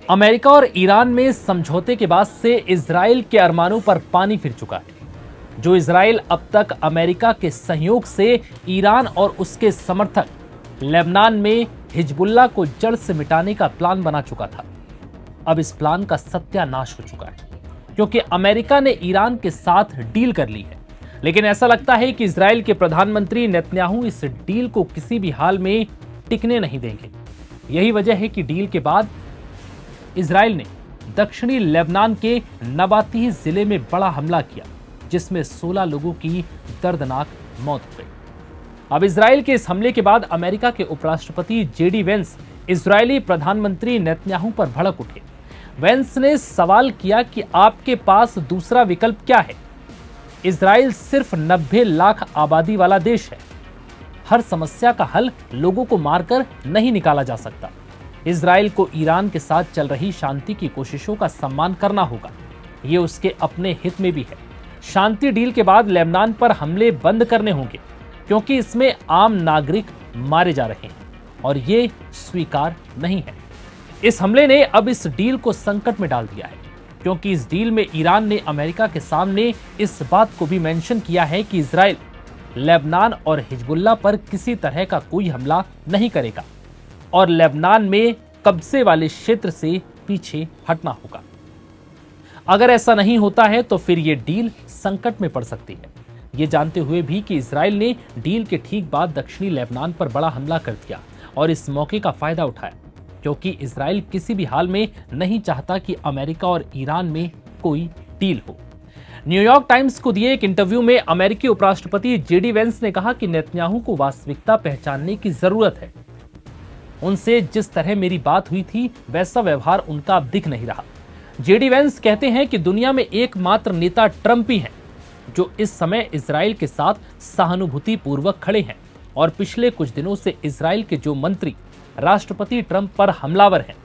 America और Iran में समझौते के बाद से इजराइल के अरमानों पर पानी फिर चुका है। जो इजराइल अब तक अमेरिका के सहयोग से ईरान और उसके समर्थक लेबनान में हिजबुल्लाह को जड़ से मिटाने का प्लान बना चुका था, अब इस प्लान का सत्यानाश हो चुका है, क्योंकि अमेरिका ने ईरान के साथ डील कर ली है। लेकिन ऐसा लगता है कि इजराइल के प्रधानमंत्री नेतन्याहू इस डील को किसी भी हाल में टिकने नहीं देंगे। यही वजह है कि डील के बाद इजराइल ने दक्षिणी लेबनान के नबातीह जिले में बड़ा हमला किया, जिसमें 16 लोगों की दर्दनाक मौत हो गई। अब इजराइल के इस हमले के बाद अमेरिका के उपराष्ट्रपति जेडी वेंस इजरायली प्रधानमंत्री नेतन्याहू पर भड़क उठे। वेंस ने सवाल किया कि आपके पास दूसरा विकल्प क्या है? इजराइल सिर्फ 90 लाख आबादी वाला देश है। हर समस्या का हल लोगों को मारकर नहीं निकाला जा सकता। इजराइल को ईरान के साथ चल रही शांति की कोशिशों का सम्मान करना होगा, ये उसके अपने हित में भी है। शांति डील के बाद लेबनान पर हमले बंद करने होंगे, क्योंकि इसमें आम नागरिक मारे जा रहे हैं और ये स्वीकार नहीं है। इस हमले ने अब इस डील को संकट में डाल दिया है, क्योंकि इस डील में ईरान ने अमेरिका के सामने इस बात को भी मेंशन किया है कि इजराइल लेबनान और हिजबुल्लाह पर किसी तरह का कोई हमला नहीं करेगा और लेबनान में कब्जे वाले क्षेत्र से पीछे हटना होगा। अगर ऐसा नहीं होता है तो फिर यह डील संकट में पड़ सकती है, ये जानते हुए भी कि इजराइल ने डील के ठीक बाद दक्षिणी लेबनान पर बड़ा हमला कर दिया और इस मौके का फायदा उठाया, क्योंकि इजराइल किसी भी हाल में नहीं चाहता कि अमेरिका और ईरान में कोई डील हो। न्यूयॉर्क टाइम्स को दिए एक इंटरव्यू में अमेरिकी उपराष्ट्रपति जेडी वेंस ने कहा कि नेतन्याहू को वास्तविकता पहचानने की जरूरत है। उनसे जिस तरह मेरी बात हुई थी वैसा व्यवहार उनका अब दिख नहीं रहा। जेडी वेंस कहते हैं कि दुनिया में एकमात्र नेता ट्रंप ही हैं जो इस समय इजराइल के साथ सहानुभूति पूर्वक खड़े हैं, और पिछले कुछ दिनों से इजराइल के जो मंत्री राष्ट्रपति ट्रंप पर हमलावर हैं,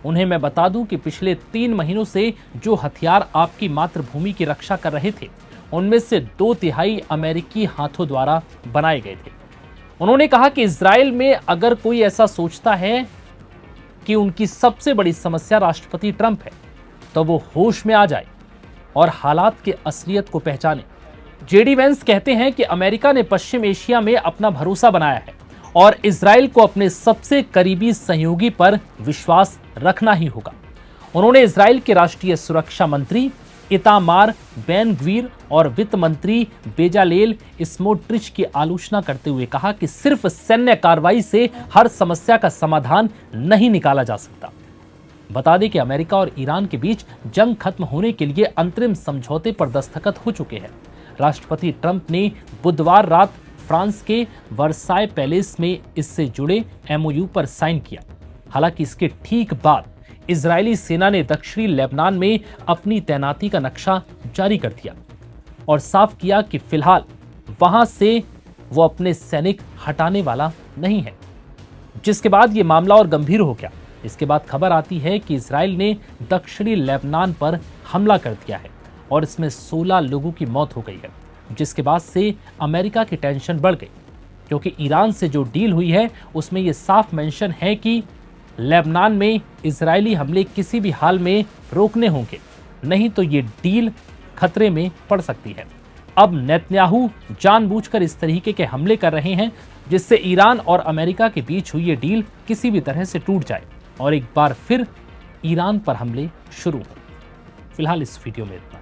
उन्हें मैं बता दूं कि पिछले 3 महीनों से जो हथियार आपकी मातृभूमि की रक्षा कर रहे थे, उनमें से 2/3 अमेरिकी हाथों द्वारा बनाए गए थे। उन्होंने कहा कि इजराइल में अगर कोई ऐसा सोचता है कि उनकी सबसे बड़ी समस्या राष्ट्रपति ट्रंप है, तो वो होश में आ जाए और हालात की असलियत को पहचाने। जेडी वेंस कहते हैं कि अमेरिका ने पश्चिम एशिया में अपना भरोसा बनाया है और इजराइल को अपने सबसे करीबी सहयोगी पर विश्वास रखना ही होगा। उन्होंने इजराइल के राष्ट्रीय सुरक्षा मंत्री इतामार बेन ग्वीर और वित्त मंत्री बेजालेल स्मोट्रिच की आलोचना करते हुए कहा कि सिर्फ सैन्य कार्रवाई से हर समस्या का समाधान नहीं निकाला जा सकता। बता दें कि अमेरिका और ईरान के बीच जंग खत्म होने के लिए अंतरिम समझौते पर दस्तखत हो चुके हैं। राष्ट्रपति ट्रंप ने बुधवार रात फ्रांस के वर्साय पैलेस में इससे जुड़े एमओयू पर साइन किया। हालांकि इसके ठीक बाद इजरायली सेना ने दक्षिणी लेबनान में अपनी तैनाती का नक्शा जारी कर दिया और साफ किया कि फिलहाल वहां से वो अपने सैनिक हटाने वाला नहीं है, जिसके बाद ये मामला और गंभीर हो गया। इसके बाद खबर आती है कि इजराइल ने दक्षिणी लेबनान पर हमला कर दिया है और इसमें 16 लोगों की मौत हो गई है, जिसके बाद से अमेरिका की टेंशन बढ़ गई, क्योंकि ईरान से जो डील हुई है उसमें यह साफ मेंशन है कि लेबनान में इजरायली हमले किसी भी हाल में रोकने होंगे, नहीं तो ये डील खतरे में पड़ सकती है। अब नेतन्याहू जानबूझकर इस तरीके के हमले कर रहे हैं जिससे ईरान और अमेरिका के बीच हुई ये डील किसी भी तरह से टूट जाए और एक बार फिर ईरान पर हमले शुरू हो। फिलहाल इस वीडियो में इतना।